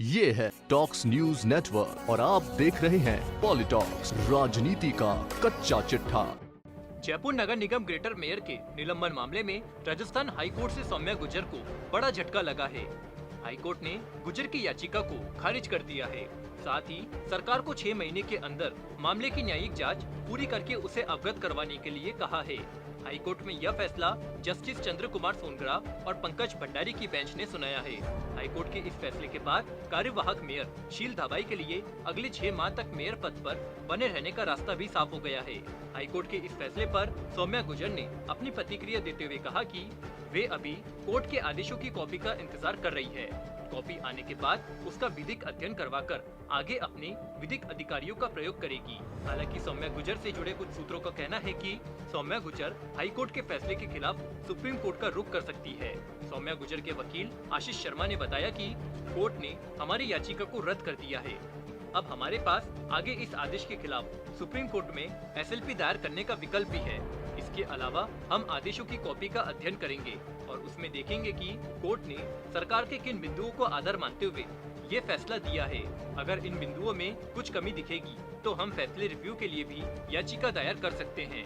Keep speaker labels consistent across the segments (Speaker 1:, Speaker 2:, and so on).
Speaker 1: ये है talks news network और आप देख रहे हैं पॉलिटॉक्स, राजनीति का कच्चा चिट्ठा।
Speaker 2: जयपुर नगर निगम ग्रेटर मेयर के निलंबन मामले में राजस्थान हाईकोर्ट से सौम्या गुर्जर को बड़ा झटका लगा है। हाईकोर्ट ने गुर्जर की याचिका को खारिज कर दिया है। साथ ही सरकार को 6 महीने के अंदर मामले की न्यायिक जांच पूरी करके उसे अवगत करवाने के लिए कहा है। हाईकोर्ट में यह फैसला जस्टिस चंद्र कुमार सोनगरा और पंकज भंडारी की बेंच ने सुनाया है। हाईकोर्ट के इस फैसले के बाद कार्यवाहक मेयर शील धाबाई के लिए अगले 6 माह तक मेयर पद पर बने रहने का रास्ता भी साफ हो गया है। हाईकोर्ट के इस फैसले पर सौम्या गुर्जर ने अपनी प्रतिक्रिया देते हुए कहा कि वे अभी कोर्ट के आदेशों की कॉपी का इंतजार कर रही है। कॉपी आने के बाद उसका विधिक अध्ययन करवाकर आगे अपने विधिक अधिकारियों का प्रयोग करेगी। हालांकि सौम्या गुर्जर से जुड़े कुछ सूत्रों का कहना है कि सौम्या गुर्जर हाईकोर्ट के फैसले के खिलाफ सुप्रीम कोर्ट का रुख कर सकती है। सौम्या गुर्जर के वकील आशीष शर्मा ने बताया कि कोर्ट ने हमारी याचिका को रद्द कर दिया है। अब हमारे पास आगे इस आदेश के खिलाफ सुप्रीम कोर्ट में SLP दायर करने का विकल्प भी है। इसके अलावा हम आदेशों की कॉपी का अध्ययन करेंगे और उसमें देखेंगे कि कोर्ट ने सरकार के किन बिंदुओं को आधार मानते हुए ये फैसला दिया है। अगर इन बिंदुओं में कुछ कमी दिखेगी तो हम फैसले रिव्यू के लिए भी याचिका दायर कर सकते हैं।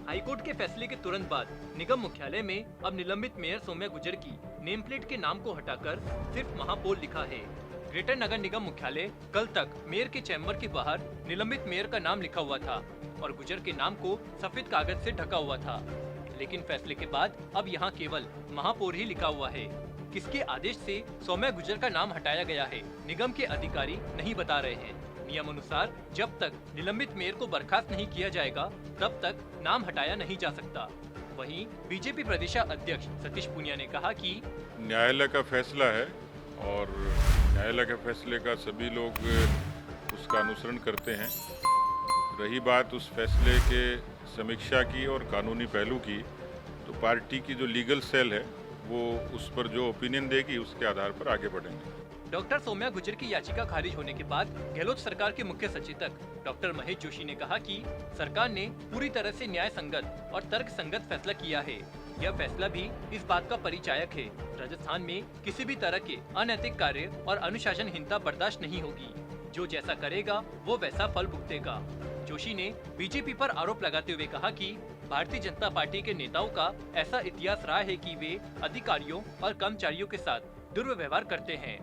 Speaker 2: हाईकोर्ट के फैसले के तुरंत बाद निगम मुख्यालय में अब निलंबित मेयर सौम्या गुर्जर की नेम प्लेट के नाम को हटाकर सिर्फ महापौर लिखा है। ग्रेटर नगर निगम मुख्यालय कल तक मेयर के चैम्बर के बाहर निलंबित मेयर का नाम लिखा हुआ था और गुर्जर के नाम को सफेद कागज से ढका हुआ था। लेकिन फैसले के बाद अब यहाँ केवल महापौर ही लिखा हुआ है। किसके आदेश से सौम्या गुर्जर का नाम हटाया गया है, निगम के अधिकारी नहीं बता रहे हैं। नियम अनुसार जब तक निलंबित मेयर को बर्खास्त नहीं किया जाएगा तब तक नाम हटाया नहीं जा सकता। वहीं बीजेपी प्रदेशाध्यक्ष सतीश पूनिया ने कहा कि
Speaker 3: न्यायालय का फैसला है और न्यायालय के फैसले का सभी लोग उसका अनुसरण करते हैं। रही बात उस फैसले के समीक्षा की और कानूनी पहलू की, तो पार्टी की जो लीगल सेल है वो उस पर जो ओपिनियन देगी उसके आधार पर आगे बढ़ेंगे।
Speaker 2: डॉक्टर सौम्या गुर्जर की याचिका खारिज होने के बाद गहलोत सरकार के मुख्य सचेतक डॉक्टर महेश जोशी ने कहा कि सरकार ने पूरी तरह से न्याय संगत और तर्क संगत फैसला किया है। यह फैसला भी इस बात का परिचायक है। राजस्थान में किसी भी तरह के अनैतिक कार्य और अनुशासनहीनता बर्दाश्त नहीं होगी। जो जैसा करेगा वो वैसा फल भुगतेगा। जोशी ने बीजेपी पर आरोप लगाते हुए कहा कि भारतीय जनता पार्टी के नेताओं का ऐसा इतिहास रहा है कि वे अधिकारियों और कर्मचारियों के साथ दुर्व्यवहार करते हैं,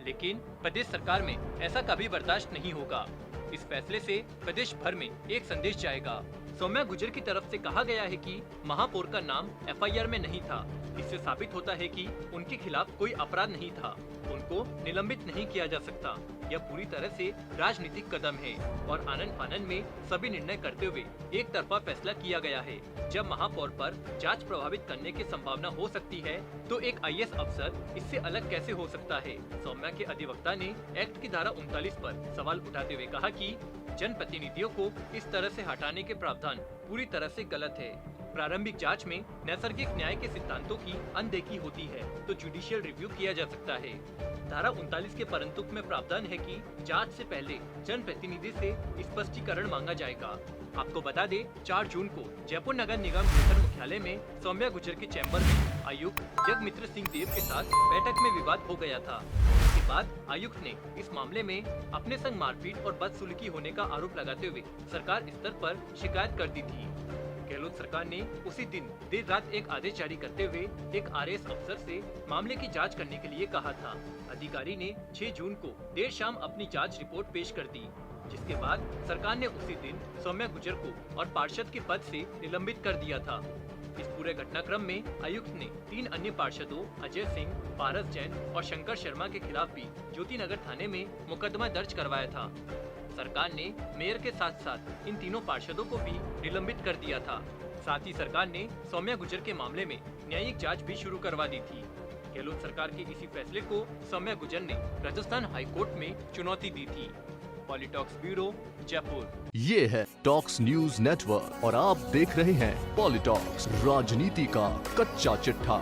Speaker 2: लेकिन प्रदेश सरकार में ऐसा कभी बर्दाश्त नहीं होगा। इस फैसले से प्रदेश भर में एक संदेश जाएगा। सौम्या गुर्जर की तरफ से कहा गया है कि महापौर का नाम FIR में नहीं था। इससे साबित होता है कि उनके खिलाफ कोई अपराध नहीं था। उनको निलंबित नहीं किया जा सकता। यह पूरी तरह से राजनीतिक कदम है और आनन फानन में सभी निर्णय करते हुए एक तरफा फैसला किया गया है। जब महापौर पर जांच प्रभावित करने की संभावना हो सकती है तो एक IAS अफसर इससे अलग कैसे हो सकता है। सौम्या के अधिवक्ता ने एक्ट की धारा 39 पर सवाल उठाते हुए कहा कि जनप्रतिनिधियों को इस तरह से हटाने के प्रावधान पूरी तरह से गलत है। प्रारंभिक जांच में नैसर्गिक न्याय के सिद्धांतों की अनदेखी होती है तो जुडिशियल रिव्यू किया जा सकता है। धारा 39 के परंतुक में प्रावधान है कि जांच से पहले जनप्रतिनिधि से स्पष्टीकरण मांगा जाएगा। आपको बता दें, 4 जून को जयपुर नगर निगम ग्रेटर मुख्यालय में सौम्या गुर्जर के चैम्बर में आयुक्त जगमित्र सिंह देव के साथ बैठक में विवाद हो गया था। इसके बाद आयुक्त ने इस मामले में अपने संग मारपीट और बदसलूकी होने का आरोप लगाते हुए सरकार स्तर पर शिकायत कर दी थी। गहलोत सरकार ने उसी दिन देर रात एक आदेश जारी करते हुए एक RAS अफसर से मामले की जांच करने के लिए कहा था। अधिकारी ने 6 जून को देर शाम अपनी जांच रिपोर्ट पेश कर दी, जिसके बाद सरकार ने उसी दिन सौम्या गुर्जर को और पार्षद के पद से निलंबित कर दिया था। इस पूरे घटनाक्रम में आयुक्त ने 3 अन्य पार्षदों अजय सिंह, पारस जैन और शंकर शर्मा के खिलाफ भी ज्योति नगर थाने में मुकदमा दर्ज करवाया था। सरकार ने मेयर के साथ साथ इन तीनों पार्षदों को भी निलंबित कर दिया था। साथ ही सरकार ने सौम्या गुर्जर के मामले में न्यायिक जांच भी शुरू करवा दी थी। गहलोत सरकार के इसी फैसले को सौम्या गुर्जर ने राजस्थान हाईकोर्ट में चुनौती दी थी। पॉलिटॉक्स ब्यूरो, जयपुर।
Speaker 1: ये है टॉक्स न्यूज नेटवर्क और आप देख रहे हैं पॉलिटॉक्स, राजनीति का कच्चा चिट्ठा।